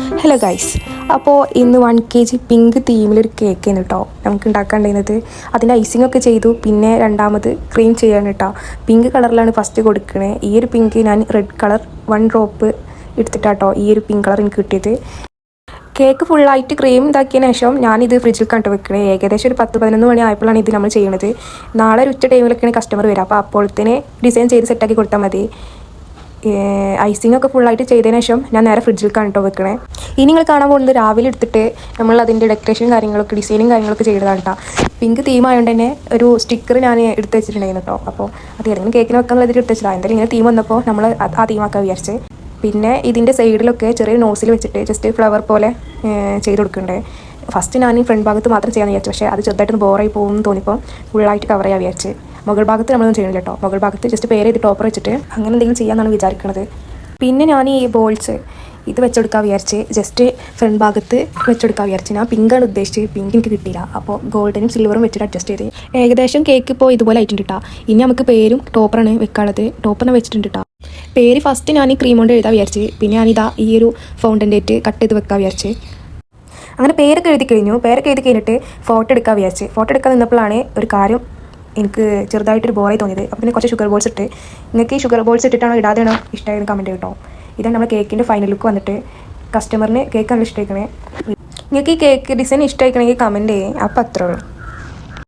Hello guys, അപ്പോൾ ഇന്ന് 1 kg pink തീമിലൊരു കേക്കാണ് കേട്ടോ നമുക്ക് ഉണ്ടാക്കാണ്ടിരുന്നത്. അതിൻ്റെ ഐസിംഗ് ഒക്കെ ചെയ്തു. പിന്നെ രണ്ടാമത് ക്രീം ചെയ്യാണ് കേട്ടോ. പിങ്ക് കളറിലാണ് ഫസ്റ്റ് കൊടുക്കണേ. ഈ ഒരു പിങ്ക് ഞാൻ റെഡ് കളർ 1 ഡ്രോപ്പ് എടുത്തിട്ടാട്ടോ ഈ ഒരു പിങ്ക് കളർ എനിക്ക് കിട്ടിയത്. കേക്ക് ഫുള്ളായിട്ട് ക്രീം ഇതാക്കിയതിന് ശേഷം ഞാനിത് ഫ്രിഡ്ജിൽ കണ്ടു വെക്കണേ. ഏകദേശം ഒരു 10-11 മണി ആയപ്പോഴാണ് ഇത് നമ്മൾ ചെയ്യണത്. നാളെ ഒരു ഉച്ച ടൈമിലൊക്കെയാണ് കസ്റ്റമർ വരിക. അപ്പോൾ അപ്പോഴത്തേനെ ഡിസൈൻ ചെയ്ത് സെറ്റാക്കി കൊടുത്താൽ മതി. ഐസിംഗ് ഒക്കെ ഫുള്ളായിട്ട് ചെയ്തതിന് ശേഷം ഞാൻ നേരെ ഫ്രിഡ്ജിൽ കണ്ടോ വെക്കണേ. ഇനി നിങ്ങൾ കാണാൻ പോകുന്നത് രാവിലെ എടുത്തിട്ട് നമ്മൾ അതിൻ്റെ ഡെക്കറേഷൻ കാര്യങ്ങളൊക്കെ ഡിസൈനും കാര്യങ്ങളൊക്കെ ചെയ്തതാണ് കേട്ടോ. പിങ്ക് തീം ആയതുകൊണ്ട് തന്നെ ഒരു സ്റ്റിക്കർ ഞാൻ എടുത്ത് വെച്ചിട്ടുണ്ടായിരുന്നു കേട്ടോ. അപ്പോൾ അത് ഏതെങ്കിലും കേക്കിന് വെക്കാനുള്ള ഇതിൽ എടുത്ത് വെച്ചില്ല. എന്തായാലും ഇങ്ങനെ തീം വന്നപ്പോൾ നമ്മൾ ആ തീമാക്കാൻ വിചാരിച്ച്. പിന്നെ ഇതിൻ്റെ സൈഡിലൊക്കെ ചെറിയ നോസിൽ വെച്ചിട്ട് ജസ്റ്റ് ഫ്ലവർ പോലെ ചെയ്ത് കൊടുക്കണ്ടേ. ഫസ്റ്റ് ഞാൻ ഈ ഫ്രണ്ട് ഭാഗത്ത് മാത്രം ചെയ്യാമെന്ന് വിചാരിച്ചു. പക്ഷേ അത് ചെറുതായിട്ടൊന്ന് ബോറായി പോകുമെന്ന് തോന്നിയപ്പോൾ ഫുള്ളായിട്ട് കവർ ചെയ്യാൻ വിചാരിച്ച്. മുകൾ ഭാഗത്ത് നമ്മളൊന്നും ചെയ്യണില്ല കേട്ടോ. മുകൾ ഭാഗത്ത് ജസ്റ്റ് പേര് ചെയ്ത് ടോപ്പർ വെച്ചിട്ട് അങ്ങനെ എന്തെങ്കിലും ചെയ്യാമെന്നാണ് വിചാരിക്കുന്നത്. പിന്നെ ഞാൻ ഈ ബോൾസ് ഇത് വെച്ചെടുക്കാൻ വിചാരിച്ച് ജസ്റ്റ് ഫ്രണ്ട് ഭാഗത്ത് വെച്ചെടുക്കാൻ വിചാരിച്ച്. ഞാൻ പിങ്കാണ് ഉദ്ദേശിച്ചത്. പിങ്ക് എനിക്ക് കിട്ടിയില്ല. അപ്പോൾ ഗോൾഡനും സിൽവറും വെച്ചിട്ട് അഡ്ജസ്റ്റ് ചെയ്ത് ഏകദേശം കേക്ക് ഇപ്പോൾ ഇതുപോലെ ആയിട്ടുണ്ട് കേട്ടോ. ഇനി നമുക്ക് പേരും ടോപ്പറാണ് വെക്കാനുള്ളത്. ടോപ്പറിനെ വെച്ചിട്ടുണ്ട് കേട്ടോ. പേര് ഫസ്റ്റ് ഞാൻ ഈ ക്രീം കൊണ്ട് എഴുതാൻ വിചാരിച്ച്. പിന്നെ ഞാനിതാ ഈ ഒരു ഫൗണ്ടൻ്റേറ്റ് കട്ട് ചെയ്ത് വെക്കാൻ വിചാരിച്ച്. അങ്ങനെ പേരൊക്കെ എഴുതി കഴിഞ്ഞു. പേരൊക്കെ എഴുതി കഴിഞ്ഞിട്ട് ഫോട്ടോ എടുക്കാൻ വിചാരിച്ച്. ഫോട്ടോ എടുക്കാൻ നിന്നപ്പോഴാണ് ഒരു കാര്യം എനിക്ക് ചെറുതായിട്ടൊരു ബോറായി തോന്നിയത്. അപ്പോൾ പിന്നെ കുറച്ച് ഷുഗർ ബോൾസ് ഇട്ട്. നിങ്ങൾക്ക് ഈ ഷുഗർ ബോൾസ് ഇട്ടിട്ടാണോ ഇടാതെയാണോ ഇഷ്ടമായത് കമൻറ്റ് കേട്ടോ. ഇതാണ് നമ്മുടെ കേക്കിൻ്റെ ഫൈനൽ ലുക്ക് വന്നിട്ട്. കസ്റ്റമറിന് കേക്ക് നല്ല ഇഷ്ടമായിക്കണേ. നിങ്ങൾക്ക് ഈ കേക്ക് ഡിസൈൻ ഇഷ്ടമായിക്കണമെങ്കിൽ കമൻറ്റ് ചെയ്യേ. അപ്പോൾ അത്രേ ഉള്ളൂ.